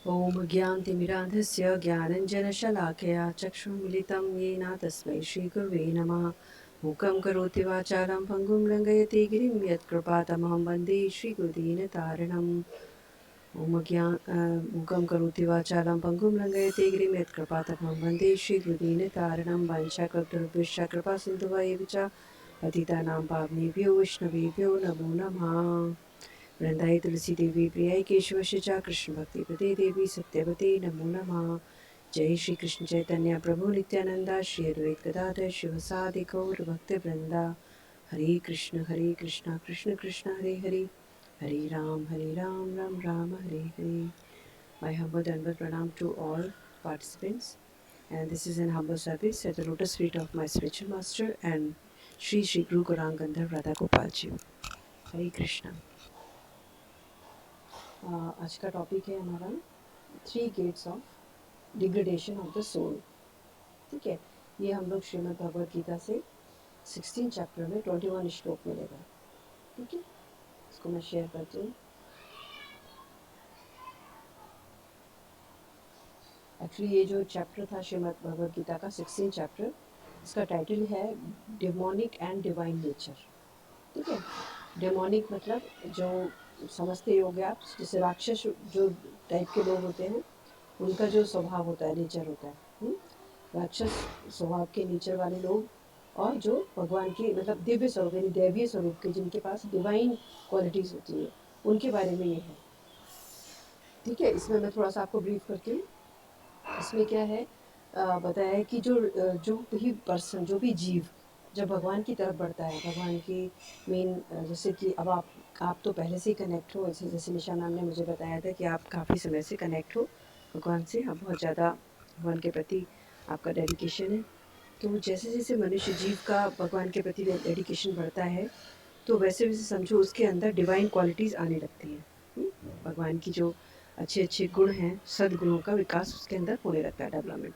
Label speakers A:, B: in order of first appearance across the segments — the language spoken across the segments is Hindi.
A: ॐ ज्ञानतिमिरान्धस्य ज्ञानञ्जनशलाकया चक्षुर्मिलितं येन तस्मै श्रीगुरुवे नमः। मूकं करोति वाचालं पङ्गुं लङ्घयति गिरिं यत्कृपातमहं वन्दे श्रीगुरुदीनतारिणम्। मूकं करोति वाचालं पङ्गुं लङ्घयति गिरिं यत्कृपातमहं वन्दे श्रीगुरुदीनतारिणं। वंशकल्पतरुभ्यश्च कृपासिन्धुः एव च पतितानां पावनेभ्यो वैष्णवेभ्यो नमो नमः। वृंदाई तुलसी देवी प्रियाई केशवश कृष्ण भक्ति प्रदे देवी सत्यवते नमो नमः। जय श्री कृष्ण चैतन्य प्रभु नित्यानंदा श्री अद्वैत गदाधर शिवसादि गौर भक्त वृंदा। हरे कृष्ण कृष्ण कृष्ण हरे हरे, हरे Ram Ram Hare Hare. My humble and pranam to all participants, and this is an humble service at the lotus feet of my spiritual master and Sri Guru Gaurang Gandhar Radha Gopal Ji. Hare Krishna. आज का टॉपिक है हमारा three gates of degradation of the soul. ठीक है, ये हम लोग श्रीमद् भगवद गीता से 16 चैप्टर में 21 श्लोक मिलेगा। ठीक है, इसको मैं शेयर करती हूँ। एक्चुअली ये जो चैप्टर था श्रीमद् भगवद गीता का 16 चैप्टर, इसका टाइटल है डेमोनिक एंड डिवाइन नेचर। ठीक है, डेमोनिक मतलब जो समझते होंगे आप, जैसे राक्षस जो टाइप के लोग होते हैं उनका जो स्वभाव होता है, नेचर होता है, राक्षस स्वभाव के नेचर वाले लोग, और जो भगवान के मतलब दिव्य स्वरूप यानी दैवीय स्वरूप के, जिनके पास डिवाइन क्वालिटीज़ होती है, उनके बारे में ये है। ठीक है, इसमें मैं थोड़ा सा आपको ब्रीफ करती हूँ। इसमें क्या है, बताया है कि जो भी पर्सन, जो भी जीव जब भगवान की तरफ बढ़ता है, भगवान की मेन, जैसे कि अब आप तो पहले से ही कनेक्ट हो, ऐसे जैसे निशा मैम ने मुझे बताया था कि आप काफ़ी समय से कनेक्ट हो भगवान से, आप बहुत ज़्यादा भगवान के प्रति आपका डेडिकेशन है। तो जैसे जैसे मनुष्य जीव का भगवान के प्रति डेडिकेशन बढ़ता है, तो वैसे वैसे समझो उसके अंदर डिवाइन क्वालिटीज़ आने लगती हैं। भगवान की जो अच्छे अच्छे गुण हैं, सद्गुणों का विकास उसके अंदर होने लगता है, डेवलपमेंट,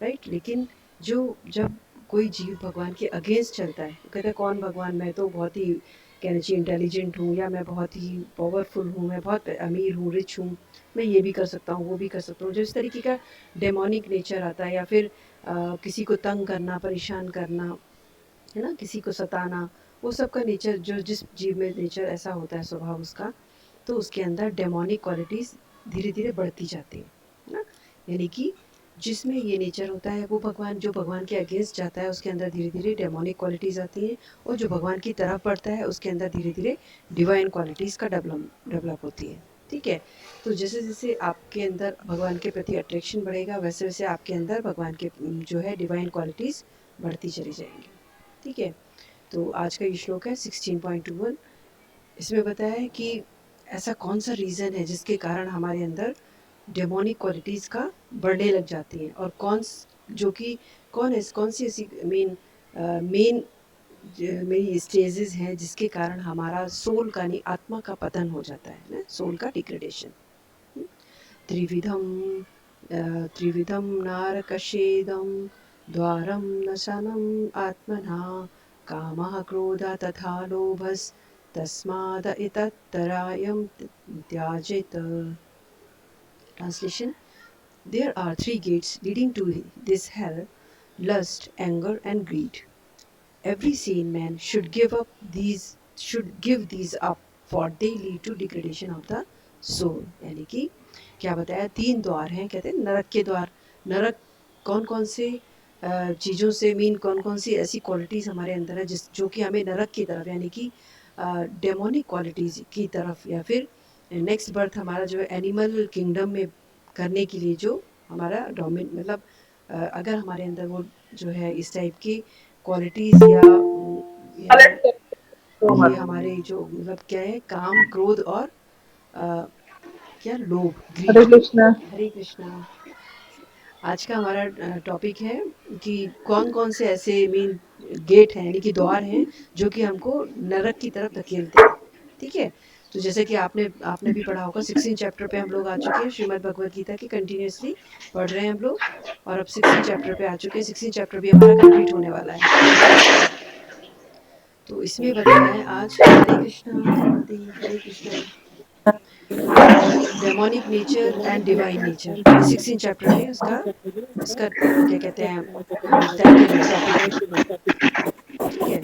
A: राइट। लेकिन जब कोई जीव भगवान के अगेंस्ट चलता है, कहता है कौन भगवान, मैं तो बहुत ही कहना चाहिए इंटेलिजेंट हूँ, या मैं बहुत ही पावरफुल हूँ, मैं बहुत अमीर हूँ, रिच हूँ, मैं ये भी कर सकता हूँ, वो भी कर सकता हूँ, जो इस तरीके का डेमोनिक नेचर आता है, या फिर किसी को तंग करना, परेशान करना, है ना, किसी को सताना, वो सब का नेचर, जो जिस जीव में नेचर ऐसा होता है, स्वभाव उसका, तो उसके अंदर डेमोनिक क्वालिटीज़ धीरे धीरे बढ़ती जाती है ना। यानी कि जिसमें ये नेचर होता है, वो भगवान, जो भगवान के अगेंस्ट जाता है उसके अंदर धीरे धीरे डेमोनिक क्वालिटीज़ आती हैं, और जो भगवान की तरफ बढ़ता है उसके अंदर धीरे धीरे डिवाइन क्वालिटीज़ का डेवलप होती है। ठीक है, तो जैसे जैसे आपके अंदर भगवान के प्रति अट्रैक्शन बढ़ेगा, वैसे वैसे आपके अंदर भगवान के जो है डिवाइन क्वालिटीज़ बढ़ती चली जाएंगी। ठीक है, तो आज का ये श्लोक है 16.21। इसमें बताया है कि ऐसा कौन सा रीज़न है जिसके कारण हमारे अंदर डेमोनिक क्वालिटीज़ का बढ़ने लग जाती हैं, और कौन सी ऐसी मेन मेरी स्टेजेस हैं जिसके कारण हमारा सोल का, नहीं आत्मा का पतन हो जाता है ना, सोल का डिग्रेडेशन। त्रिविधम नारकशेदम द्वारम नशनम आत्मना कामः क्रोधः तथा लोभस् तस्माद इतत्तरायं त्याजेत। Translation: There are three gates leading to this hell: lust, anger, and greed. Every sane man should give these up, for they lead to degradation of the soul. यानी कि क्या बताया, तीन द्वार हैं, कहते हैं नरक के द्वार। नरक कौन कौन से चीज़ों से, कौन कौन सी ऐसी क्वालिटीज़ हमारे अंदर है जो कि हमें नरक की तरफ, यानी कि डेमोनिक क्वालिटीज़ की तरफ, या फिर नेक्स्ट बर्थ हमारा जो है एनिमल किंगडम में करने के लिए, जो हमारा मतलब अगर हमारे अंदर वो जो है इस टाइप की क्वालिटीज़, या ये हमारे जो मतलब क्या है, काम, क्रोध और क्या, लोभ, ग्रीड।
B: हरे कृष्णा।
A: हरे कृष्णा। आज का हमारा टॉपिक है कि कौन कौन से ऐसे गेट हैं, यानी कि द्वार हैं, जो कि हमको नरक की तरफ धकेलते हैं। ठीक है, तो जैसे कि आपने भी पढ़ा होगा, 16 चैप्टर पे हम लोग आ चुके हैं, श्रीमद् भगवद गीता की कंटिन्यूसली पढ़ रहे हैं हम लोग, और अब 16 चैप्टर पे आ चुके हैं। 16 चैप्टर भी हमारा कंप्लीट होने वाला है। तो इसमें बताया है आज, Hare Krishna, Hare Krishna. Demonic nature and divine nature, ये 16 चैप्टर में उसका इसका क्या कहते हैं टाइटल है, टॉपिक है, ठीक है।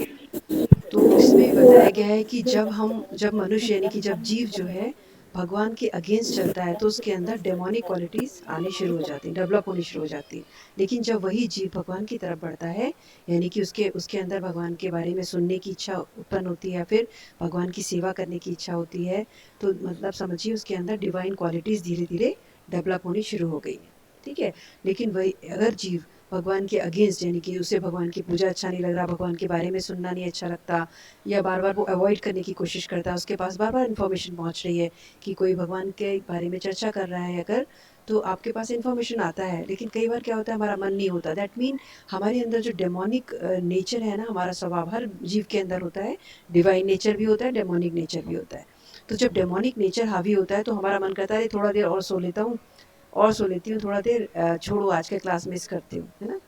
A: तो इसमें भी बताया गया है कि जब मनुष्य यानी कि जब जीव जो है भगवान के अगेंस्ट चलता है तो उसके अंदर डेमोनिक क्वालिटीज आनी शुरू हो जाती हैं, डेवलप होनी शुरू हो जाती हैं। लेकिन जब वही जीव भगवान की तरफ बढ़ता है, यानी कि उसके उसके अंदर भगवान के बारे में सुनने की इच्छा उत्पन्न होती है, फिर भगवान की सेवा करने की इच्छा होती है, तो मतलब समझिए उसके अंदर डिवाइन क्वालिटीज़ धीरे धीरे डेवलप होनी शुरू हो गई हैं, ठीक है। लेकिन वही अगर जीव भगवान के अगेंस्ट, यानी कि उसे भगवान की पूजा अच्छा नहीं लग रहा, भगवान के बारे में सुनना नहीं अच्छा लगता, या बार बार वो अवॉइड करने की कोशिश करता है, उसके पास बार बार इन्फॉर्मेशन पहुंच रही है कि कोई भगवान के बारे में चर्चा कर रहा है अगर, तो आपके पास इन्फॉर्मेशन आता है, लेकिन कई बार क्या होता है हमारा मन नहीं होता। दैट मीन हमारे अंदर जो डेमोनिक नेचर है ना, हमारा स्वभाव हर जीव के अंदर होता है, डिवाइन नेचर भी होता है, डेमोनिक नेचर भी होता है। तो जब डेमोनिक नेचर हावी होता है तो हमारा मन करता है थोड़ा देर और सो लेता हूँ, और सो लेती हूँ थोड़ा देर, छोड़ो आज के क्लास मिस करती हूँ, है ना।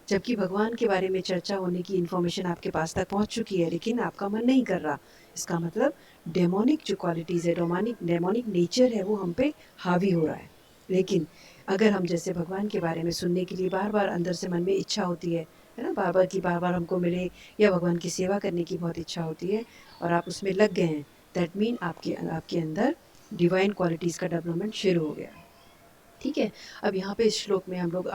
A: जबकि भगवान के बारे में चर्चा होने की इन्फॉर्मेशन आपके पास तक पहुंच चुकी है, लेकिन आपका मन नहीं कर रहा। इसका मतलब डेमोनिक जो क्वालिटीज़ है, डेमोनिक नेचर है, वो हम पे हावी हो रहा है। लेकिन अगर हम जैसे भगवान के बारे में सुनने के लिए बार बार अंदर से मन में इच्छा होती है ना, बार बार की बार बार हमको मिले, या भगवान की सेवा करने की बहुत इच्छा होती है और आप उसमें लग गए हैं, दैट मीन आपके आपके अंदर डिवाइन क्वालिटीज़ का डेवलपमेंट शुरू हो गया, ठीक है। अब यहाँ पे इस श्लोक में हम लोग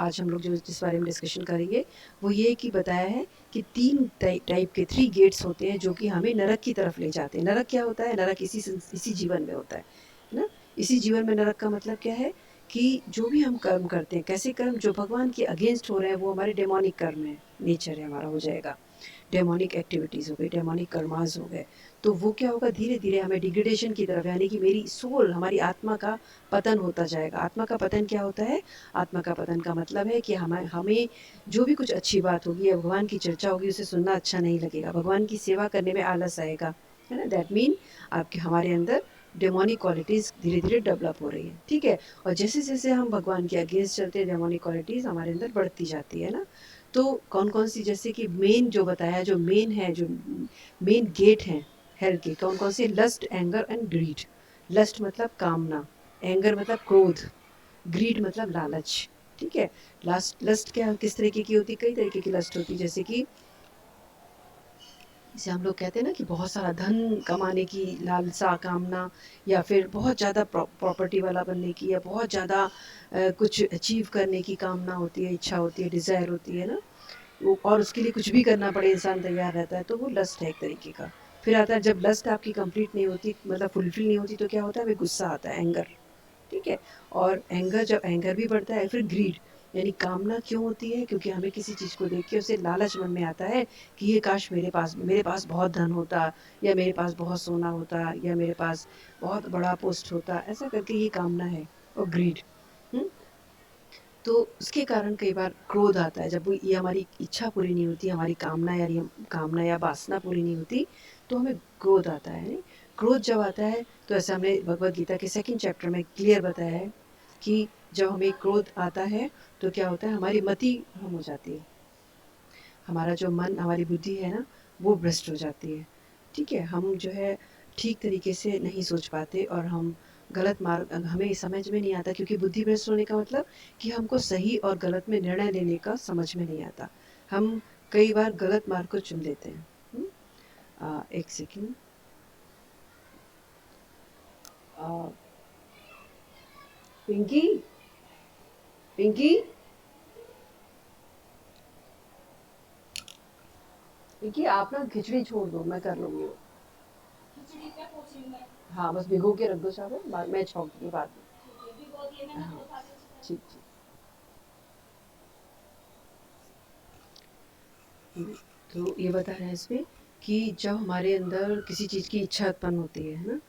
A: जो जिस बारे में डिस्कशन करेंगे वो ये कि बताया है कि तीन टाइप के 3 गेट्स होते हैं जो कि हमें नरक की तरफ ले जाते हैं। नरक क्या होता है? नरक इसी जीवन में होता है ना। इसी जीवन में नरक का मतलब क्या है कि जो भी हम कर्म करते हैं, कैसे कर्म जो भगवान के अगेंस्ट हो रहे हैं, वो हमारे डेमोनिक कर्म है, नेचर है हमारा, हो जाएगा। डेमोनिक एक्टिविटीज़ हो गई, डेमोनिक कर्मास हो गए, तो वो क्या होगा, धीरे धीरे हमें डिग्रेडेशन की तरफ, यानी कि मेरी सोल, हमारी आत्मा का पतन होता जाएगा। आत्मा का पतन क्या होता है? आत्मा का पतन का मतलब है कि हमें हमें जो भी कुछ अच्छी बात होगी या भगवान की चर्चा होगी उसे सुनना अच्छा नहीं लगेगा, भगवान की सेवा करने में आलस आएगा, है ना। दैट मीन आपके हमारे अंदर डेमोनिक क्वालिटीज़ धीरे धीरे डेवलप हो रही है, ठीक है। और जैसे जैसे हम भगवान के अगेंस्ट चलते हैं, डेमोनिक क्वालिटीज़ हमारे अंदर बढ़ती जाती है ना। तो कौन कौन सी, जैसे कि मेन जो बताया, जो मेन है, जो मेन गेट हैं हेल के, कौन कौन से? Lust, anger and greed. Lust मतलब कामना, एंगर मतलब क्रोध, ग्रीड मतलब लालच, ठीक है। लस्ट क्या किस तरीके की होती है? कई तरीके की लस्ट होती है, जैसे कि जैसे हम लोग कहते हैं ना कि बहुत सारा धन कमाने की लालसा, कामना, या फिर बहुत ज़्यादा प्रॉपर्टी वाला बनने की, या बहुत ज़्यादा कुछ अचीव करने की कामना होती है, इच्छा होती है, डिज़ायर होती है ना। और उसके लिए कुछ भी करना पड़े इंसान तैयार रहता है, तो वो लस्ट है एक तरीके का। फिर आता है जब लस्ट आपकी कंप्लीट नहीं होती, मतलब फुलफिल नहीं होती, तो क्या होता है? हमें गुस्सा आता है, एंगर, ठीक है। और एंगर, जब एंगर भी बढ़ता है, फिर ग्रीड, यानी कामना क्यों होती है? क्योंकि हमें किसी चीज़ को देख के उसे लालच मन में आता है कि ये काश मेरे पास बहुत धन होता, या मेरे पास बहुत सोना होता, या मेरे पास बहुत बड़ा पोस्ट होता, ऐसा करके ये कामना है। और ग्रीड, तो उसके कारण कई बार क्रोध आता है, जब वो ये हमारी इच्छा पूरी नहीं होती, हमारी कामना या वासना पूरी नहीं होती, तो हमें क्रोध आता है, नहीं। क्रोध जब आता है तो ऐसा हमने भगवत गीता के 2nd चैप्टर में क्लियर बताया है कि जब हमें क्रोध आता है तो क्या होता है, हमारी मति भ्रम हो जाती है, हमारा जो मन, हमारी बुद्धि है ना, वो भ्रष्ट हो जाती है, ठीक है। हम जो है ठीक तरीके से नहीं सोच पाते, और हम गलत मार्ग, हमें समझ में नहीं आता, क्योंकि बुद्धि भ्रष्ट होने का मतलब कि हमको सही और गलत में निर्णय लेने का समझ में नहीं आता, हम कई बार गलत मार्ग को चुन लेते हैं। एक सेकेंड, पिंकी, पिंकी, पिंकी, आप ना खिचड़ी छोड़ दो, मैं कर लूँगी वो। हाँ, बस भिगो के रख दो चावल, बाद मैं छौंकूँगी बाद में। हाँ, ठीक ठीक। तो ये बता रहे हैं इसमें कि जब हमारे अंदर किसी चीज़ की इच्छा उत्पन्न होती है ना,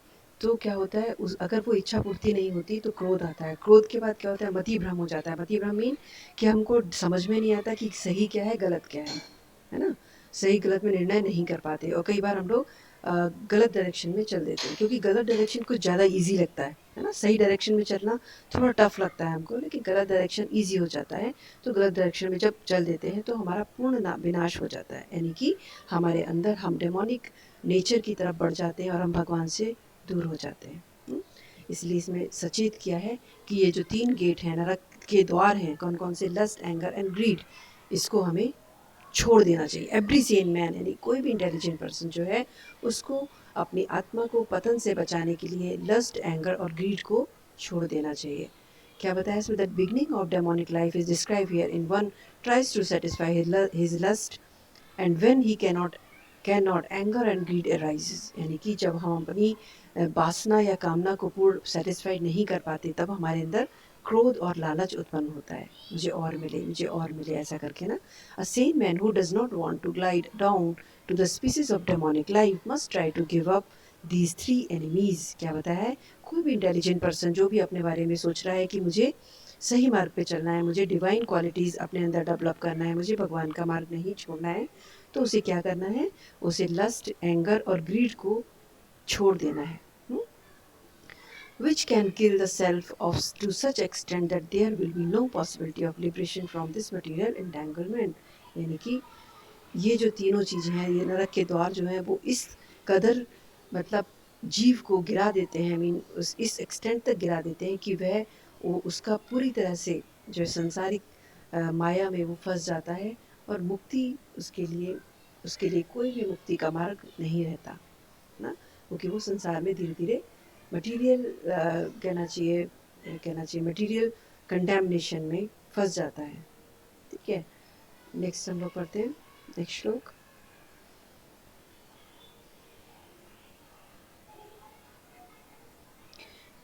A: तो क्या होता है, उस अगर वो इच्छा पूर्ति नहीं होती तो क्रोध आता है, क्रोध के बाद क्या होता है, मति भ्रम हो जाता है। मति भ्रम मीन कि हमको समझ में नहीं आता कि सही क्या है, गलत क्या है ना। सही गलत में निर्णय नहीं कर पाते, और कई बार हम लोग गलत डायरेक्शन में चल देते हैं, क्योंकि गलत डायरेक्शन कुछ ज़्यादा ईजी लगता है ना। सही डायरेक्शन में चलना थोड़ा टफ लगता है हमको, लेकिन गलत डायरेक्शन ईजी हो जाता है। तो गलत डायरेक्शन में जब चल देते हैं तो हमारा पूर्ण विनाश हो जाता है, यानी कि हमारे अंदर हम डेमोनिक नेचर की तरफ बढ़ जाते हैं और हम भगवान से दूर हो जाते हैं। इसलिए इसमें सचेत किया है कि ये जो 3 गेट हैं, नरक के द्वार हैं, कौन कौन से, लस्ट, एंगर एंड ग्रीड, इसको हमें छोड़ देना चाहिए। एवरी सेन मैन, यानी कोई भी इंटेलिजेंट पर्सन जो है उसको अपनी आत्मा को पतन से बचाने के लिए लस्ट, एंगर और ग्रीड को छोड़ देना चाहिए। क्या बताया इसमें, that beginning of demonic life is describe here in one tries to satisfy his lust and when he can not anger and greed arises, यानी कि जब हम अपनी वासना या कामना को पूर्ण सेटिस्फाइड नहीं कर पाते तब हमारे अंदर क्रोध और लालच उत्पन्न होता है, मुझे और मिले, मुझे और मिले, ऐसा करके ना। A sane man who does not want to glide down to the species of demonic life must try to give up these 3 enemies. क्या बताया है, कोई भी इंटेलिजेंट पर्सन जो भी अपने बारे में सोच रहा है कि मुझे सही मार्ग पे चलना है, मुझे डिवाइन क्वालिटीज़ अपने अंदर डेवलप करना है, मुझे भगवान का मार्ग नहीं छोड़ना है, तो उसे क्या करना है, उसे लस्ट, एंगर और ग्रीड को छोड़ देना है, which can kill the self of to such extent that there will be no possibility of liberation from this material entanglement। यानी कि ये जो तीनों चीज़ें हैं, ये नरक के द्वार जो हैं वो इस कदर मतलब जीव को गिरा देते हैं, मीन इस एक्सटेंट तक गिरा देते हैं कि वह वो उसका पूरी तरह से जो संसारिक माया में वो फंस जाता है और मुक्ति उसके लिए कोई भी मुक्ति का मार्ग नहीं रहता ना, क्योंकि वो संसार में धीरे धीरे मटीरियल कहना चाहिए मटीरियल कंडेमनेशन में फंस जाता है। ठीक है, नेक्स्ट हम लोग पढ़ते हैं नेक्स्ट श्लोक।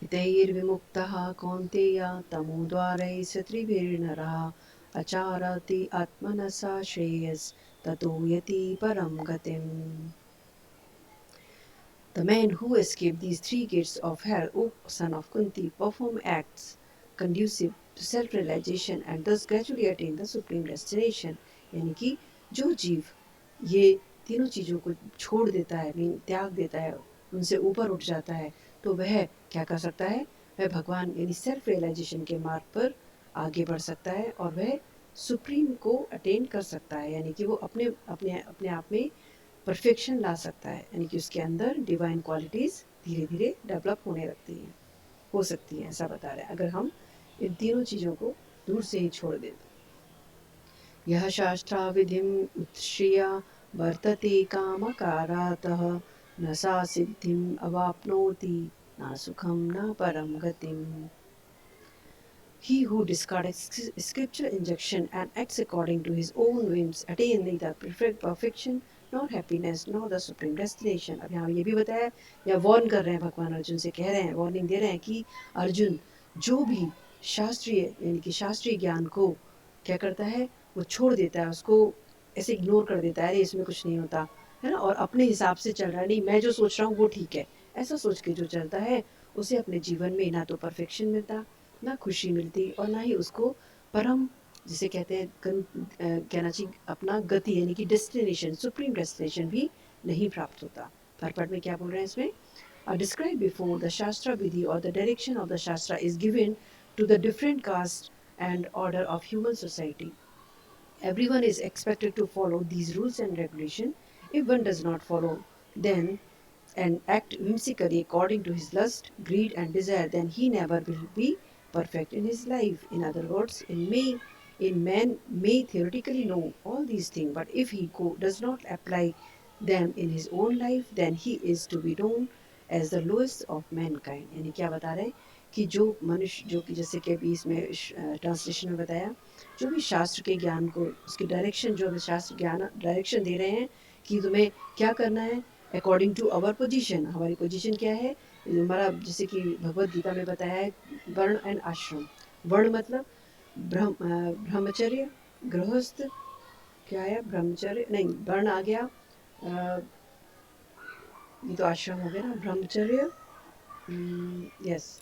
A: हितैर्विमुक्तः कौन्तेय तमोद्वारैः सत्रिभिर्नरः आचरति आत्मनसा श्रेयस् ततो यति परं गतिम्। The men who escape these 3 gates of hell, O son of Kunti, perform acts conducive to self-realization and thus gradually attain the supreme destination। यानी कि जो जीव ये तीनों चीज़ों को छोड़ देता है, मीन त्याग देता है, उनसे ऊपर उठ जाता है, तो वह क्या कर सकता है, वह भगवान यानी सेल्फ रियलाइजेशन के मार्ग पर आगे बढ़ सकता है और वह सुप्रीम को अटेन कर सकता है, यानी कि वो अपने अपने अपने आप में परफेक्शन ला सकता है, यानी कि उसके अंदर डिवाइन क्वालिटीज़ धीरे धीरे डेवलप होने लगती हैं, हो सकती हैं, ऐसा बता रहे हैं अगर हम इन तीनों चीज़ों को दूर से ही छोड़ दें। यह शास्त्रा विधिम उत्श्रिय वर्तते कामकारातः न सा सिद्धिम अवाप्नोति न सुखम न परम गतिम। He who discards scripture injunction and acts according to his own whims attain neither perfection nor happiness nor the supreme destination। अब यहाँ ये भी बताया या वार्न कर रहे हैं, भगवान अर्जुन से कह रहे हैं, वार्निंग दे रहे हैं कि अर्जुन जो भी शास्त्रीय यानी कि शास्त्रीय ज्ञान को क्या करता है, वो छोड़ देता है, उसको ऐसे इग्नोर कर देता है, अरे इसमें कुछ नहीं होता है ना, और अपने हिसाब से चल रहा है, नहीं मैं जो सोच रहा हूँ वो ठीक है, ऐसा सोच के जो चलता है उसे अपने जीवन में ना तो परफेक्शन मिलता, ना खुशी मिलती और ना ही उसको परम जिसे कहते हैं कहना चाहिए अपना गति यानी कि डेस्टिनेशन, सुप्रीम डेस्टिनेशन भी नहीं प्राप्त होता। थर्ड में क्या बोल रहे हैं इसमें, described before the shastra vidhi or the direction of the shastra is given to the different caste and order of human society. Everyone is expected to follow these rules and regulations. If one does not follow then and act whimsically according to his lust, greed and desire, then he never will be perfect in his life। In other words, in man may theoretically know all these things, but if he does not apply them in his own life, then he is to be known as the lowest of mankind। यानी क्या बता रहे हैं कि जो मनुष्य जो कि जैसे कि अभी इसमें ट्रांसलेशन में बताया, जो भी शास्त्र के ज्ञान को उसकी डायरेक्शन जो भी शास्त्र ज्ञान डायरेक्शन दे रहे हैं कि तुम्हें क्या करना है अकॉर्डिंग टू आवर पोजीशन, हमारी पोजीशन क्या है, हमारा जैसे कि भगवत गीता में बताया है वर्ण एंड आश्रम। वर्ण मतलब ब्रह्मचर्य, गृहस्थ, क्या है ब्रह्मचर्य नहीं, वर्ण आ गया, ये तो आश्रम हो गया ना, ब्रह्मचर्य, यस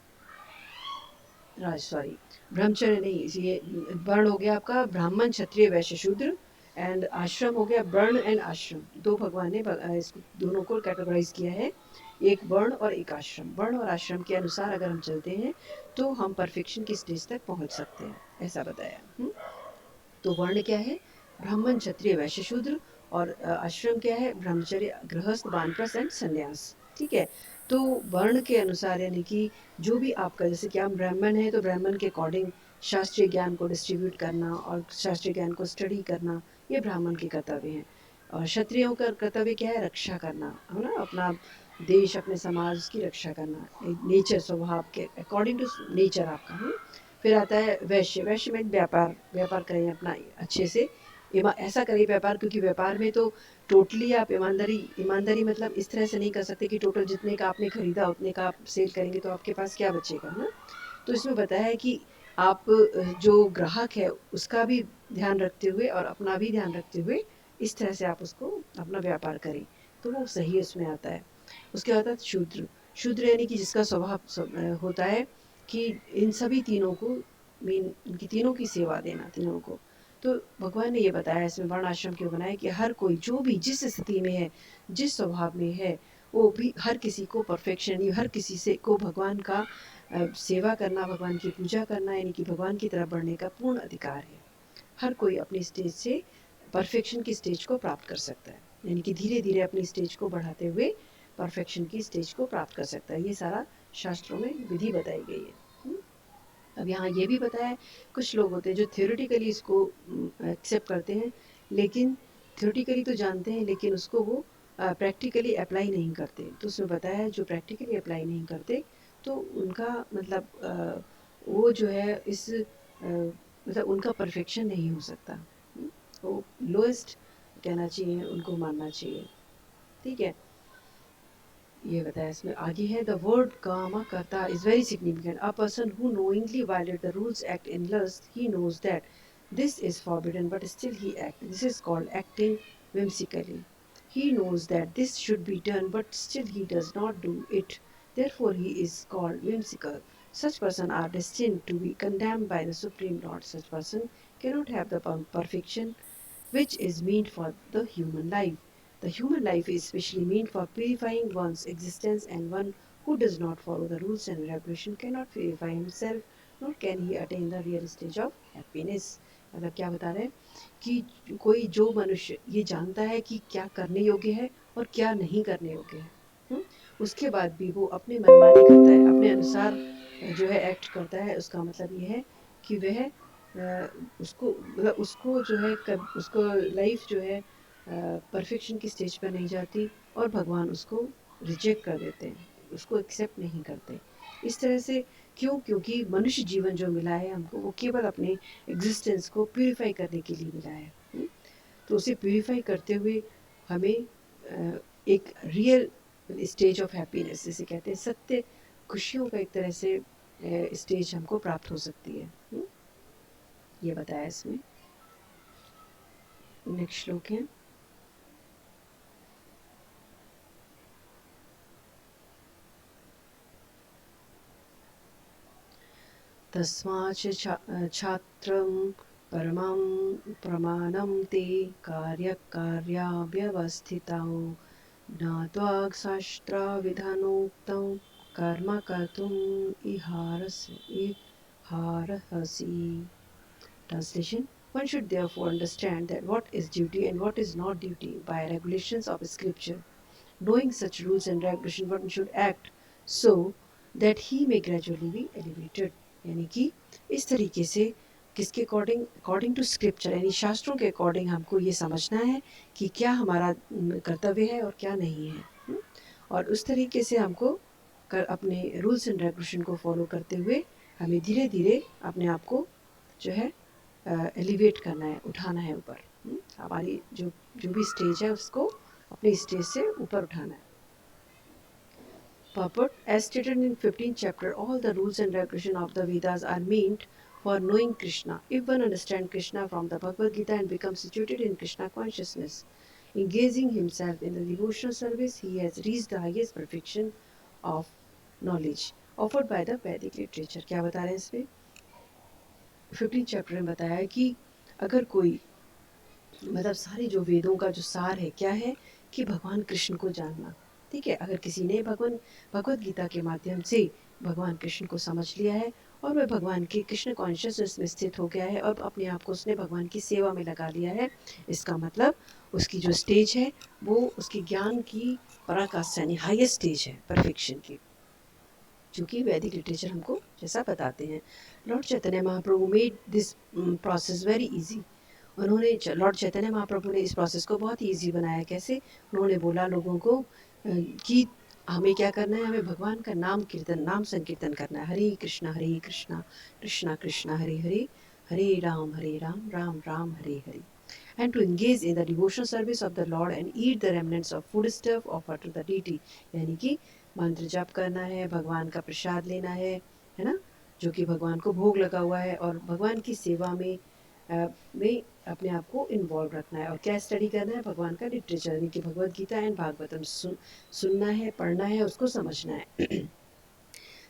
A: सॉरी ब्रह्मचर्य नहीं, ये वर्ण हो गया आपका ब्राह्मण, क्षत्रिय, वैश्य, शूद्र, एंड आश्रम हो गया वर्ण एंड आश्रम। दो भगवान ने इसको दोनों को कैटेगराइज किया है, एक वर्ण और एक आश्रम। वर्ण और आश्रम के अनुसार अगर हम चलते हैं तो हम परफेक्शन की स्टेज तक पहुंच सकते हैं, ऐसा बताया। तो वर्ण क्या है, ब्राह्मण, क्षत्रिय, वैश्य, शूद्र, और आश्रम क्या है, ब्रह्मचर्य, गृहस्थ, वानप्रस्थ एंड संन्यास। ठीक है, तो वर्ण के अनुसार, यानी कि जो भी आपका, जैसे कि आप ब्राह्मण हैं तो ब्राह्मण के अकॉर्डिंग शास्त्रीय ज्ञान को डिस्ट्रीब्यूट करना और शास्त्रीय ज्ञान को स्टडी करना, ये ब्राह्मण के कर्तव्य हैं। और क्षत्रियों का कर्तव्य क्या है? रक्षा करना, है ना, अपना देश अपने समाज की रक्षा करना, नेचर, स्वभाव के अकॉर्डिंग टू नेचर आपका। फिर आता है वैश्य। वैश्य में व्यापार, व्यापार करें अपना अच्छे से, ऐसा करें व्यापार, क्योंकि व्यापार में तो टोटली आप ईमानदारी, ईमानदारी मतलब इस तरह से नहीं कर सकते कि टोटल जितने का आपने खरीदा उतने का आप सेल करेंगे तो आपके पास क्या बचेगा, है ना। तो इसमें बताया है कि आप जो ग्राहक है उसका भी ध्यान रखते हुए और अपना भी ध्यान रखते हुए इस तरह से आप उसको अपना व्यापार करें, तो वो सही उसमें आता है। उसके बाद आता है शूद्र। शूद्र यानी कि जिसका स्वभाव होता है कि इन सभी तीनों को, मीन इनकी तीनों की सेवा देना, तीनों को। तो भगवान ने ये बताया इसमें वर्ण आश्रम क्यों बनाया, कि हर कोई जो भी जिस स्थिति में है, जिस स्वभाव में है, वो भी हर किसी को परफेक्शन, हर किसी से को भगवान का सेवा करना, भगवान की पूजा करना, यानी कि भगवान की तरफ बढ़ने का पूर्ण अधिकार है। हर कोई अपनी स्टेज से परफेक्शन की स्टेज को प्राप्त कर सकता है, यानी कि धीरे धीरे अपनी स्टेज को बढ़ाते हुए परफेक्शन की स्टेज को प्राप्त कर सकता है। ये सारा शास्त्रों में विधि बताई गई है। अब यहाँ ये भी बताया है, कुछ लोग होते हैं जो थ्योरेटिकली इसको एक्सेप्ट करते हैं, लेकिन थ्योरेटिकली तो जानते हैं लेकिन उसको वो प्रैक्टिकली अप्लाई नहीं करते। तो उसमें बताया है जो प्रैक्टिकली अप्लाई नहीं करते तो उनका मतलब वो जो है इस मतलब उनका परफेक्शन नहीं हो सकता। वो लोएस्ट कहना चाहिए, उनको मानना चाहिए। ठीक है, ये बताया इसमें आगे है, द वर्ड कामा कर्ता is very significant. A person who knowingly violate the rules act in lust, he knows that this is forbidden but still he act, this is called acting whimsically. He knows that this should be done but still he does not do it, therefore he is called whimsical. Such persons are destined to be condemned by the Supreme Lord. Such person cannot have the perfection which is meant for the human life. The human life is specially meant for purifying one's existence, and one who does not follow the rules and regulations cannot purify himself, nor can he attain the real stage of happiness. मतलब क्या बता रहे हैं कि कोई जो मनुष्य ये जानता है कि क्या करने योग्य है और क्या नहीं करने योग्य है, उसके बाद भी वो अपने मनमानी करता है, अपने अनुसार जो है एक्ट करता है, उसका मतलब ये है कि वह उसको मतलब उसको जो है उसको लाइफ जो है परफेक्शन की स्टेज पर नहीं जाती और भगवान उसको रिजेक्ट कर देते हैं, उसको एक्सेप्ट नहीं करते। इस तरह से क्यों? क्योंकि मनुष्य जीवन जो मिला है हमको, वो केवल अपने एग्जिस्टेंस को प्यूरिफाई करने के लिए मिला है। तो उसे प्यूरिफाई करते हुए हमें एक रियल स्टेज ऑफ हैप्पीनेस, जिसे कहते हैं सत्य खुशियों का एक तरह से स्टेज हमको प्राप्त हो सकती है। ये बताया इसमें। नेक्स्ट श्लोक है, तस्माच्च छात्रं परमं प्रमाणं ते कार्यकार्याव्यवस्थितौ ज्ञात्वा शास्त्रविधानोक्तं कर्म कर्तुम् इहारसि। Translation: one should therefore understand that what is duty and what is not duty by regulations of scripture. Knowing such rules and regulations, one should act so that he may gradually be elevated. यानी कि इस तरीके से किसके अकॉर्डिंग? अकॉर्डिंग टू स्क्रिप्चर, यानी शास्त्रों के अकॉर्डिंग हमको ये समझना है कि क्या हमारा कर्तव्य है और क्या नहीं है। और उस तरीके से हमको अपने रूल्स एंड रेगुलेशन को फॉलो करते हुए हमें धीरे धीरे अपने आप को जो है एलिवेट करना है, उठाना है ऊपर। हमारी जो जो भी स्टेज है उसको अपनी स्टेज से ऊपर उठाना है। Purport: as stated in 15th chapter, all the rules and regulations of the Vedas are meant for knowing Krishna. If one understands Krishna from the Bhagavad Gita and becomes situated in Krishna consciousness, engaging himself in the devotional service, he has reached the highest perfection of knowledge offered by the Vedic literature. क्या बता रहे हैं इसमें? 15th चैप्टर में बताया है कि अगर कोई मतलब सारे जो वेदों का जो सार है क्या है कि भगवान कृष्ण को जानना। ठीक है, अगर किसी ने भगवत गीता के माध्यम से भगवान कृष्ण को समझ लिया है और वह भगवान के कृष्ण कॉन्शियसनेस में स्थित हो गया है और अपने आप को उसने भगवान की सेवा में लगा लिया है, इसका मतलब उसकी जो स्टेज है वो उसकी ज्ञान की पराकाष्ठा यानी हाईएस्ट स्टेज है परफेक्शन की, जो कि वैदिक लिटरेचर हमको जैसा बताते हैं। Lord Chaitanya Mahaprabhu made this process very easy. उन्होंने लॉर्ड चैतन्य महाप्रभु ने इस प्रोसेस को बहुत ही ईजी बनाया। कैसे? उन्होंने बोला लोगों को कि हमें क्या करना है, हमें भगवान का नाम कीर्तन, नाम संकीर्तन करना है। हरे कृष्णा कृष्णा कृष्णा हरे हरे, हरे Ram Ram Ram Hare Hare. And to engage in the devotional service of the Lord and eat the remnants of food stuff offered to the deity। यानी कि मंत्र जाप करना है, भगवान का प्रसाद लेना है ना, जो कि भगवान को भोग लगा हुआ है, और भगवान की सेवा में अपने आप को इन्वॉल्व रखना है। और क्या स्टडी करना है? भगवान का लिटरेचर यानी कि भगवद गीता एंड भागवतम सुनना है, पढ़ना है, उसको समझना है।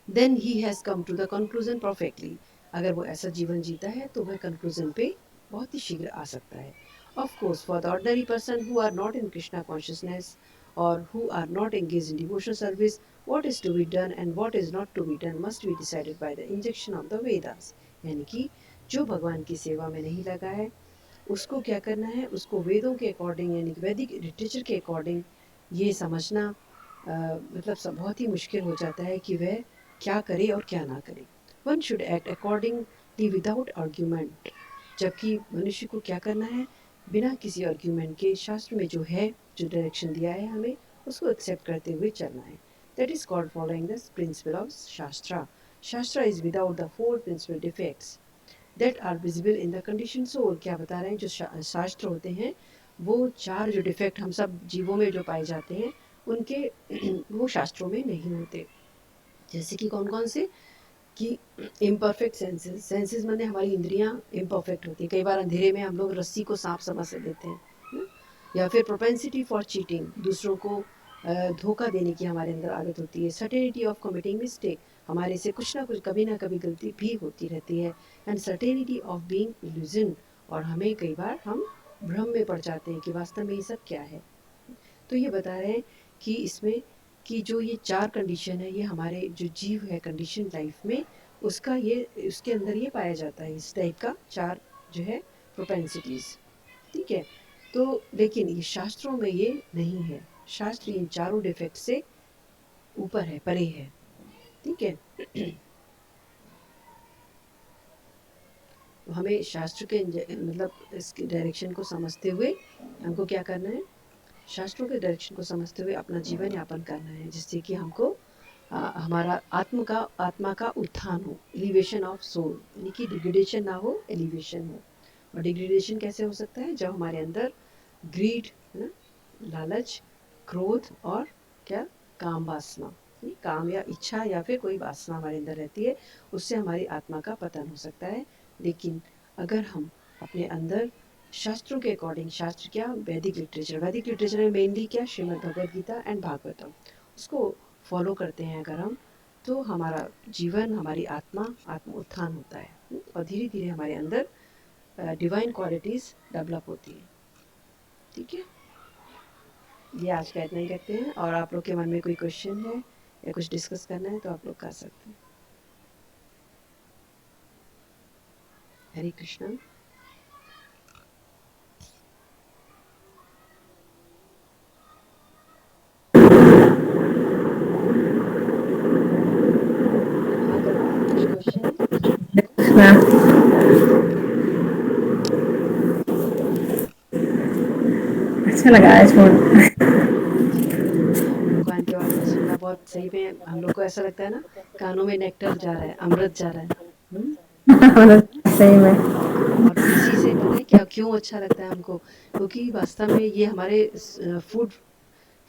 A: Then he has come to the conclusion perfectly. अगर वो ऐसा जीवन जीता है तो वह कंक्लूजन पे बहुत ही शीघ्र आ सकता है। Of course for the ordinary person who are not in Krishna consciousness और who are not engage in devotional service, what is to be done and what is not to be done must be decided by the injection of the Vedas। यानी कि जो भगवान की सेवा में नहीं लगा है उसको क्या करना है, उसको वेदों के अकॉर्डिंग यानी कि वैदिक लिटरेचर के अकॉर्डिंग ये समझना मतलब सब बहुत ही मुश्किल हो जाता है कि वह क्या करे और क्या ना करे। One should act accordingly without argument. जबकि मनुष्य को क्या करना है, बिना किसी आर्ग्यूमेंट के शास्त्र में जो है, जो डायरेक्शन दिया है हमें, उसको एक्सेप्ट करते हुए चलना है। That is called following the principle of Shastra। Shastra is without the four principal defects that are visible in the conditioned soul। क्या बता रहे हैं? जो शास्त्र होते हैं वो चार जो डिफेक्ट हम सब जीवों में जो पाए जाते हैं उनके वो शास्त्रों में नहीं होते। जैसे कि कौन कौन से? कि इम्परफेक्ट सेंसेस माने हमारी इंद्रियां इम्परफेक्ट होती है। कई बार अंधेरे में हम लोग रस्सी को सांप समझ लेते हैं, या फिर प्रोपेंसिटी फॉर चीटिंग, दूसरों को धोखा देने की हमारे अंदर आदत होती है। सर्टेनिटी ऑफ कमिटिंग मिस्टेक, हमारे से कुछ ना कुछ कभी ना कभी गलती भी होती रहती है। And certainty of being illusion, और हमें कई बार हम भ्रम में पड़ जाते हैं कि वास्तव में ये सब क्या है। तो ये बता रहे हैं कि इसमें कि जो ये चार कंडीशन है, ये हमारे जो जीव है कंडीशन लाइफ में, उसका ये उसके अंदर ये पाया जाता है, इस टाइप का चार जो है प्रोपेंसिटीज़। ठीक है, तो लेकिन ये शास्त्रों में ये नहीं है। शास्त्र इन चारों डिफेक्ट से ऊपर है, परे है। ठीक है, हमें शास्त्र के मतलब इसके डायरेक्शन को समझते हुए हमको क्या करना है, शास्त्रों के डायरेक्शन को समझते हुए अपना जीवन यापन करना है, जिससे कि हमको हमारा आत्मा का उत्थान हो, एलिवेशन ऑफ सोल, यानी कि डिग्रेडेशन ना हो, एलिवेशन हो। और डिग्रेडेशन कैसे हो सकता है? जब हमारे अंदर ग्रीड है ना, लालच, क्रोध और क्या, काम वासना, काम या इच्छा या फिर कोई वासना हमारे अंदर रहती है, उससे हमारी आत्मा का पतन हो सकता है। लेकिन अगर हम अपने अंदर शास्त्रों के अकॉर्डिंग, शास्त्र क्या, वैदिक लिटरेचर में मेनली क्या, श्रीमद् भगवद गीता एंड भागवतम, उसको फॉलो करते हैं अगर हम, तो हमारा जीवन, हमारी आत्मा उत्थान होता है, और धीरे धीरे हमारे अंदर डिवाइन क्वालिटीज़ डेवलप होती हैं। ठीक है, ये आज का इतना ही रखते हैं। और आप लोग के मन में कोई क्वेश्चन है या कुछ डिस्कस करना है तो आप लोग कर सकते हैं। हरे कृष्णा।
B: अच्छा लगा आज बहुत।
A: भगवान के बारे में सुनना बहुत सही में, हम लोग को ऐसा लगता है ना, कानों में नेक्टर जा रहा है, अमृत जा रहा है।
B: सही में।
A: और इसी से पता है क्या, क्यों अच्छा लगता है हमको? क्योंकि वास्तव में ये हमारे फूड है।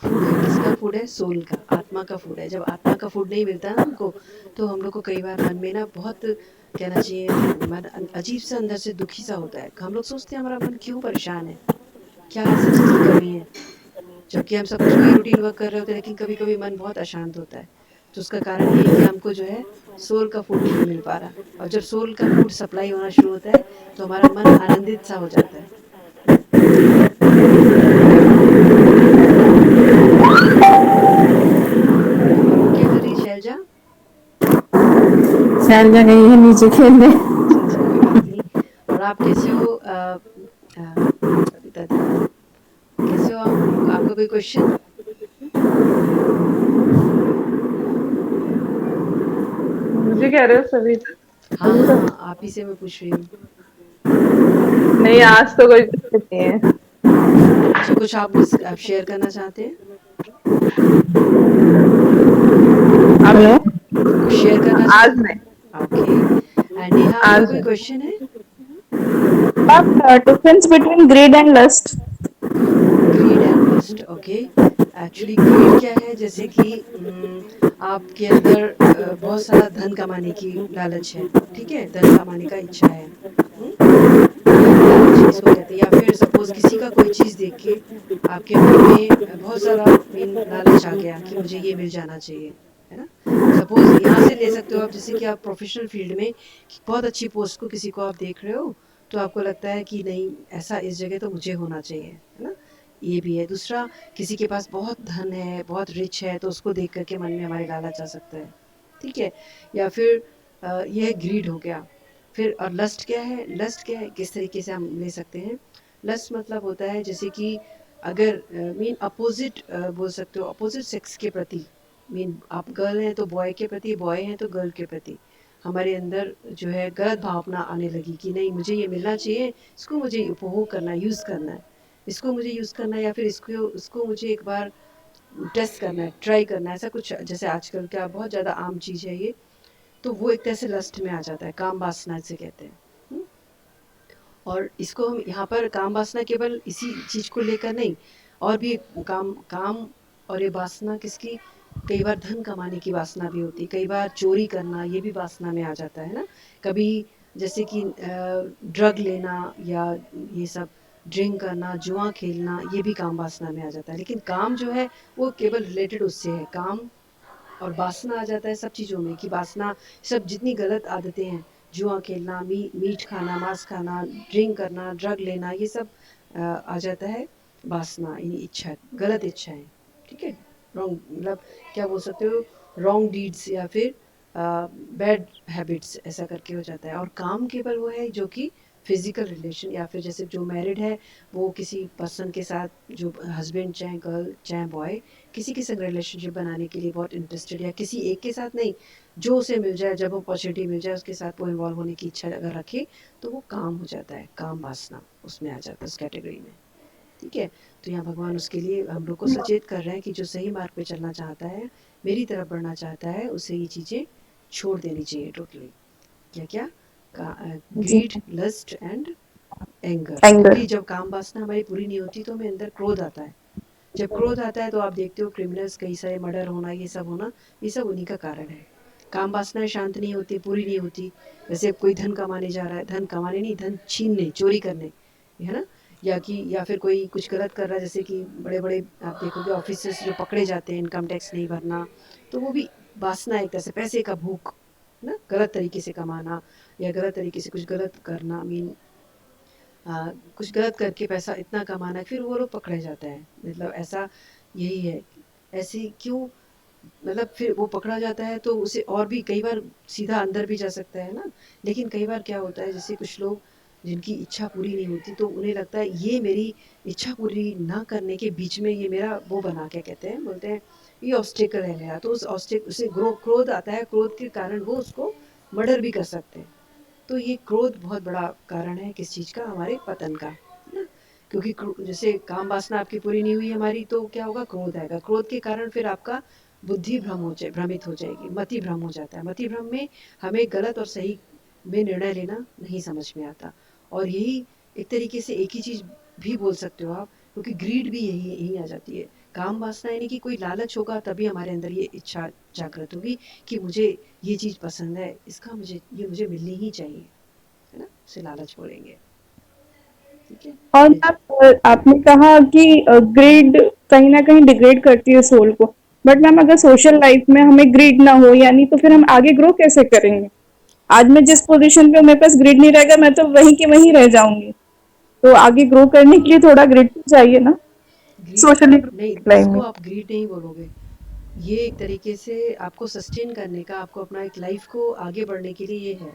A: किसका फूड है? सोल का, आत्मा का फूड है। जब आत्मा का फूड नहीं मिलता ना हमको, तो हम लोग को कई बार मन में ना बहुत, कहना चाहिए, मन अजीब सा अंदर से दुखी सा होता है। हम लोग सोचते हैं हमारा मन क्यों परेशान है, क्या ऐसी चीज़ की कमी है, जबकि हम सब कुछ वही रूटीन वर्क कर रहे होते हैं, लेकिन कभी कभी मन बहुत अशांत होता है। तो उसका कारण ये है कि हमको जो है सोल का फूड नहीं मिल पा रहा। और जब सोल का फूड सप्लाई होना शुरू होता है तो हमारा मन आनंदित सा हो जाता है। क्या कर रही है शैलजा?
B: शैलजा गई है नीचे खेलने।
A: अच्छा, कोई बात नहीं। और आप कैसे हो कविता दी, कैसे हो आप? आपका कोई क्वेश्चन?
C: मुझे कह रहे हो सभी?
A: हाँ हाँ, आप ही से मैं पूछ रही हूँ।
C: नहीं, आज तो कोई दिक्कत नहीं है।
A: अच्छा, कुछ आप शेयर करना चाहते हैं?
C: अब
B: हेलो।
A: कुछ शेयर करना
C: आज
A: चाहते
C: नहीं,
A: हैं? ओके। एंड नेहा, आपका
C: आज
A: कोई
C: नहीं।
A: क्वेश्चन है?
B: Ma'am, difference between greed and lust.
A: Greed and lust, okay. Actually greed क्या है, जैसे कि आपके अंदर बहुत सारा धन कमाने की लालच है, ठीक है, धन कमाने का इच्छा है, लालच इसको कहते हैं। या फिर सपोज किसी का कोई चीज़ देख के आपके मन में बहुत सारा मीन लालच आ गया कि मुझे ये मिल जाना चाहिए, है ना। सपोज यहाँ से ले सकते हो आप, जैसे कि आप प्रोफेशनल फील्ड में कि बहुत अच्छी पोस्ट को किसी को आप देख रहे हो, तो आपको लगता है कि नहीं, ऐसा इस जगह तो मुझे होना चाहिए, है ना। ये भी है। दूसरा, किसी के पास बहुत धन है, बहुत रिच है, तो उसको देख करके मन में हमारे लालच आ सकता है, ठीक है। या फिर यह ग्रीड हो गया। फिर और लस्ट क्या है? लस्ट क्या है, किस तरीके से हम ले सकते हैं? लस्ट मतलब होता है जैसे कि अगर मीन अपोजिट बोल सकते हो, अपोजिट सेक्स के प्रति, मीन आप गर्ल हैं तो बॉय के प्रति, बॉय हैं तो गर्ल के प्रति हमारे अंदर जो है गलत भावना आने लगी कि नहीं, मुझे ये मिलना चाहिए, इसको मुझे उपभोग करना है, यूज़ करना है, इसको मुझे यूज़ करना है, या फिर इसको मुझे एक बार टेस्ट करना है, ट्राई करना है, ऐसा कुछ। जैसे आजकल का बहुत ज़्यादा आम चीज़ है ये, तो वो एक तरह से लस्ट में आ जाता है, काम वासना से कहते हैं। हुँ? और इसको हम यहाँ पर काम वासना केवल इसी चीज़ को लेकर नहीं, और भी काम काम और ये वासना किसकी, कई बार धन कमाने की वासना भी होती है, कई बार चोरी करना ये भी वासना में आ जाता है ना। कभी जैसे कि ड्रग लेना या ये सब ड्रिंक करना, जुआ खेलना, ये भी काम वासना में आ जाता है। लेकिन काम जो है वो केवल रिलेटेड उससे है, काम और वासना आ जाता है सब चीज़ों में कि वासना, सब जितनी गलत आदतें हैं, जुआ खेलना, मीट खाना, मांस खाना, ड्रिंक करना, ड्रग लेना, ये सब आ जाता है वासना, यानी इच्छा, गलत इच्छाएं, ठीक है। रॉन्ग मतलब क्या बोल सकते हो, रॉन्ग डीड्स या फिर बैड हैबिट्स, ऐसा करके हो जाता है। और काम केवल वो है जो कि फिजिकल रिलेशन, या फिर जैसे जो मैरिड है वो किसी पर्सन के साथ, जो हस्बैंड चाहे गर्ल चाहे बॉय, किसी के संग रिलेशनशिप बनाने के लिए बहुत इंटरेस्टेड, या किसी एक के साथ नहीं, जो उसे मिल जाए, जब अपॉर्चुनिटी मिल जाए उसके साथ वो इन्वॉल्व होने की इच्छा अगर रखे, तो वो काम हो जाता है, काम वासना उसमें आ जाता है, उस कैटेगरी में, ठीक है। तो यहाँ भगवान उसके लिए हम लोग को सचेत कर रहे हैं कि जो सही मार्ग पे चलना चाहता है, मेरी तरफ बढ़ना चाहता है, उसे ये चीज़ें छोड़ देनी चाहिए टोटली। क्या क्या?
B: जी।
A: Greed, lust and anger.
B: Anger.
A: क्योंकि जब काम वासना हमारी पूरी नहीं होती तो हमें अंदर क्रोध आता है। जब क्रोध आता है तो आप देखते हो क्रिमिनल्स, कई सारे मर्डर होना, ये सब होना, ये सब उन्हीं का कारण है। काम वासनाएं शांत नहीं होती, पूरी नहीं होती। जैसे कोई धन कमाने जा रहा है, धन कमाने नहीं, धन छीनने, चोरी करने, है ना। या फिर कोई कुछ गलत कर रहा है, जैसे कि बड़े बड़े आप देखोगे ऑफिसर्स जो पकड़े जाते हैं, इनकम टैक्स नहीं भरना, तो वो भी वासना, एक तरह से पैसे का भूख, है ना, गलत तरीके से कमाना या गलत तरीके से कुछ गलत करना, मीन कुछ गलत करके पैसा इतना कमाना, फिर वो लोग पकड़े जाता है, मतलब ऐसा यही है। ऐसे क्यों, मतलब फिर वो पकड़ा जाता है तो उसे और भी कई बार सीधा अंदर भी जा सकता है ना। लेकिन कई बार क्या होता है, जैसे कुछ लोग जिनकी इच्छा पूरी नहीं होती, तो उन्हें लगता है ये मेरी इच्छा पूरी ना करने के बीच में ये मेरा वो बना, क्या कहते हैं, बोलते हैं ये ऑब्स्टेकल है मेरा, तो उस ऑब्स्टेकल उसे क्रोध आता है, क्रोध के कारण वो उसको मर्डर भी कर सकते हैं। तो ये क्रोध बहुत बड़ा कारण है किस चीज़ का, हमारे पतन का, है ना। क्योंकि जैसे काम वासना आपकी पूरी नहीं हुई हमारी, तो क्या होगा, क्रोध आएगा, क्रोध के कारण फिर आपका बुद्धि भ्रमित हो जाएगी, मति भ्रम हो जाता है। मति भ्रम में हमें गलत और सही में निर्णय लेना नहीं समझ में आता। और यही एक तरीके से एक ही चीज़ भी बोल सकते हो आप, क्योंकि ग्रीड भी यही यही आ जाती है। काम वासना यानी कि कोई लालच होगा तभी हमारे अंदर ये इच्छा जागृत होगी कि मुझे ये चीज़ पसंद है, इसका ये मुझे मिलनी ही चाहिए, है ना, उसे लालच बोलेंगे, ठीक है।
B: और
A: ये
B: मैम, आपने कहा कि ग्रेड कहीं ना कहीं डिग्रेड करती है सोल को। बट मैम, अगर सोशल लाइफ में हमें ग्रेड ना हो, यानी तो फिर हम आगे ग्रो कैसे करेंगे? आज मैं जिस पोजीशन पे हूँ, मेरे पास ग्रेड नहीं रहेगा, मैं तो वहीं की वहीं रह जाऊंगी। तो आगे ग्रो करने के लिए थोड़ा ग्रेड तो चाहिए ना,
A: ग्रीड
B: सोशली
A: नहीं,
B: लाइफ
A: इसको
B: में।
A: आप ग्रीड नहीं बोलोगे। ये एक तरीके से आपको सस्टेन करने का, आपको अपना एक लाइफ को आगे बढ़ने के लिए ये है,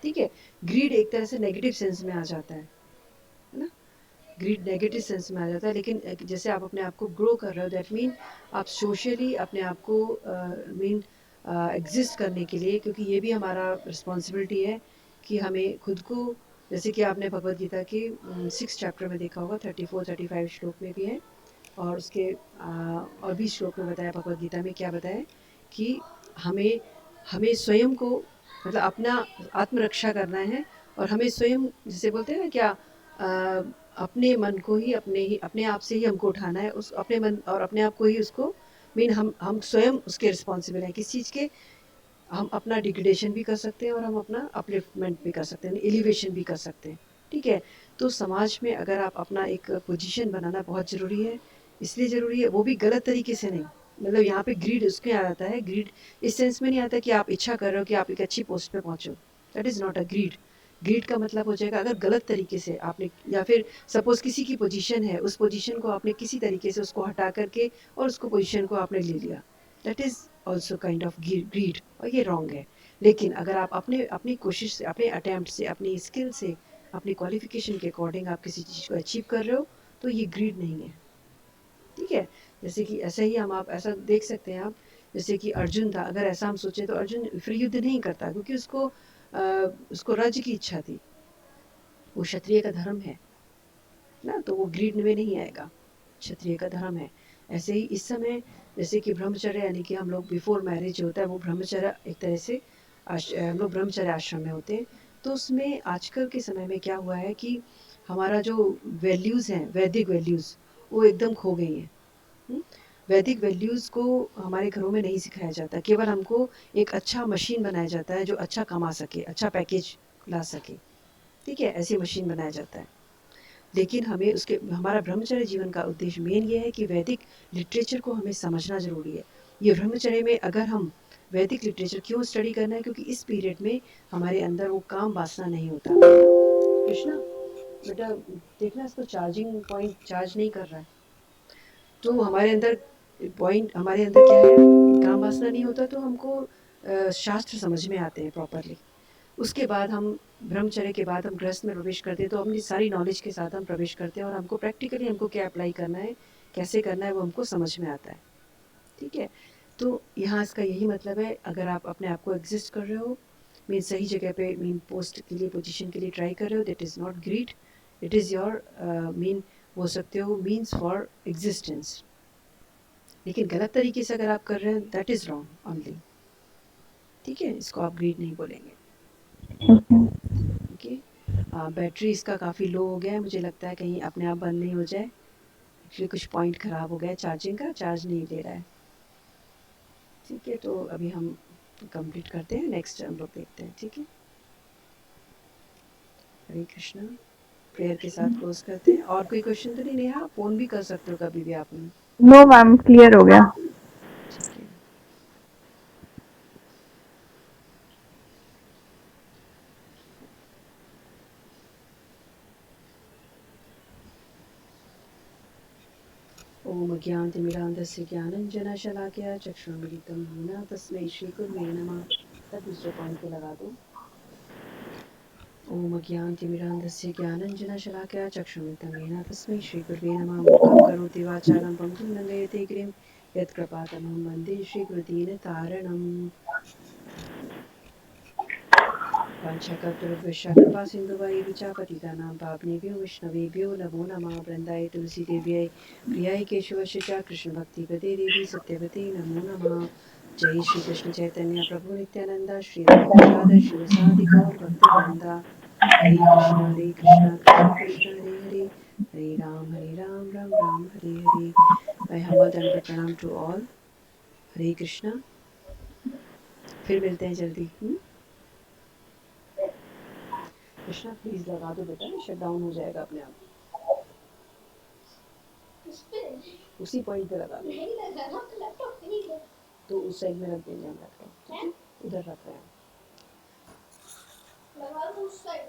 A: ठीक है। ग्रीड एक तरह से नेगेटिव सेंस में आ जाता है ना। ग्रीड नेगेटिव सेंस में आ जाता है, लेकिन जैसे आप अपने आप को ग्रो कर रहे हो, दैट मीन आप सोशली अपने आप को मीन एग्जिस्ट करने के लिए, क्योंकि ये भी हमारा रिस्पॉन्सिबिलिटी है कि हमें खुद को, जैसे कि आपने भगवद गीता के 6 चैप्टर में देखा होगा, 34-35 श्लोक में भी है, और उसके और भी श्लोक में बताया भगवद गीता में क्या बताया कि हमें हमें स्वयं को मतलब अपना आत्मरक्षा करना है, और हमें स्वयं, जैसे बोलते हैं ना क्या, अपने मन को ही अपने आप से ही हमको उठाना है, उस अपने मन और अपने आप को ही उसको मीन हम स्वयं उसके रिस्पॉन्सिबल हैं किस चीज़ के। हम अपना डिग्रेडेशन भी कर सकते हैं और हम अपना अपलिफ्टमेंट भी कर सकते हैं, एलिवेशन भी कर सकते हैं। ठीक है, तो समाज में अगर आप अपना एक पोजीशन बनाना बहुत ज़रूरी है, इसलिए ज़रूरी है, वो भी गलत तरीके से नहीं। मतलब यहाँ पे ग्रीड उसके आ जाता है, ग्रीड इस सेंस में नहीं आता कि आप इच्छा कर रहे हो कि आप एक अच्छी पोस्ट पे पहुँचो, that is not a greed. Greed का मतलब हो जाएगा अगर गलत तरीके से आपने, या फिर सपोज किसी की पोजीशन है, उस पोजीशन को आपने किसी तरीके से उसको हटा करके और उसको पोजीशन को आपने ले लिया, that is also kind of greed, और ये रॉन्ग है। लेकिन अगर आप अपनी कोशिश से, अपने अटैम्प्ट से, अपनी स्किल से, अपनी क्वालिफिकेशन के अकॉर्डिंग आप किसी चीज़ को अचीव कर रहे हो, तो ये ग्रीड नहीं है। ठीक है, जैसे कि ऐसे ही आप ऐसा देख सकते हैं आप, जैसे कि अर्जुन था, अगर ऐसा हम सोचें तो अर्जुन फिर युद्ध नहीं करता, क्योंकि उसको राज्य की इच्छा थी, वो क्षत्रिय का धर्म है ना, तो वो ग्रीड में नहीं आएगा, क्षत्रिय का धर्म है। ऐसे ही इस समय जैसे कि ब्रह्मचर्य, यानी कि हम लोग बिफोर मैरिज जो होता है वो ब्रह्मचर्य, एक तरह से हम लोग ब्रह्मचर्य आश्रम में होते हैं। तो उसमें आजकल के समय में क्या हुआ है कि हमारा जो वैल्यूज़ हैं, वैदिक वैल्यूज़, वो एकदम खो गई हैं। वैदिक वैल्यूज़ को हमारे घरों में नहीं सिखाया जाता, केवल हमको एक अच्छा मशीन बनाया जाता है जो अच्छा कमा सके, अच्छा पैकेज ला सके। ठीक है, ऐसी मशीन बनाया जाता है। लेकिन हमें हमारा ब्रह्मचर्य जीवन का उद्देश्य मेन ये है कि वैदिक लिटरेचर को हमें समझना ज़रूरी है। ये ब्रह्मचर्य में अगर हम वैदिक लिटरेचर क्यों स्टडी करना है, क्योंकि इस पीरियड में हमारे अंदर वो काम वासना नहीं होता। कृष्णा बेटा देखना, इसको चार्जिंग पॉइंट चार्ज नहीं कर रहा है, तो हमारे अंदर पॉइंट, हमारे अंदर क्या है, काम वासना नहीं होता, तो हमको शास्त्र समझ में आते हैं प्रॉपरली। उसके बाद हम ब्रह्मचर्य के बाद हम गृहस्थ में प्रवेश करते हैं, तो अपनी सारी नॉलेज के साथ हम प्रवेश करते हैं, और हमको प्रैक्टिकली हमको क्या अप्लाई करना है, कैसे करना है, वो हमको समझ में आता है। ठीक है, तो यहाँ इसका यही मतलब है, अगर आप अपने आप को एग्जिस्ट कर रहे हो, मीन सही जगह पे, मीन पोस्ट के लिए, पोजीशन के लिए ट्राई कर रहे हो, that is not greed, it is your mean, बोल सकते हो मीन्स फॉर एग्जिस्टेंस। लेकिन गलत तरीके से अगर आप कर रहे हैं, दैट इज़ रॉन्ग ओनली। ठीक है, इसको आप ग्रीड नहीं बोलेंगे। ओके, बैटरी इसका काफ़ी लो हो गया है, मुझे लगता है कहीं अपने आप बंद नहीं हो जाए। एक्चुअली कुछ पॉइंट ख़राब हो गया है चार्जिंग का, चार्ज नहीं ले रहा है। ठीक है, तो अभी हम कंप्लीट करते हैं, नेक्स्ट हम लोग देखते हैं। ठीक है, हरे कृष्णा, प्रेयर के साथ क्लोज करते हैं। और कोई क्वेश्चन तो नहीं? नेहा, फ़ोन भी कर सकते हो कभी भी आप।
B: नो मैम, क्लियर हो गया।
A: ठीक है, ओम अज्ञानतिमिरान्धस्य ज्ञानञ्जनशलाकया चक्षुरुन्मिलितं येन तस्मै श्रीगुरुवे नमः। तब दूसरे पॉइंट पे लगा दो। ओम अज्ञानतिमिरान्धस्य ज्ञानञ्जनशलाकया चक्षुरुन्मिलितं येन तस्मै श्रीगुरुवे नमः। मूकं करोति वाचालं पङ्गुं लङ्घयते गिरिं यत्कृपातमहं वन्दे श्रीगुरुदीनतारिणम्। वाञ्छाकल्पतरुभ्यश्च कृपासिन्धुवैरुचा पतितानां पावनेभ्यो वैष्णवेभ्यो नमो नमः। वृन्दाय तुलसीदेव्यै प्रियाय केशवस्य च कृष्णभक्तिपदे देवी सत्यवते नमो नमः। जय श्री कृष्ण चैतन्य प्रभु नित्यानंद श्री अद्वैत शिवसादि गौर भक्तवृंदा। हरे कृष्णा कृष्ण कृष्ण हरे हरे, हरे राम राम राम हरे हरे। माय हम्बल दंडवत प्रणाम टू ऑल। हरे कृष्णा, फिर मिलते हैं जल्दी। कृष्णा प्लीज लगा दो बेटा, शट डाउन हो जाएगा अपने आप। उसी पॉइंट पे लगा दो। नहीं लगा, लैपटॉप नहीं है तो उस साइड में रख देंगे हम लैपटॉप। ठीक है, उधर रख रहे हैं, लगा दो उस साइड।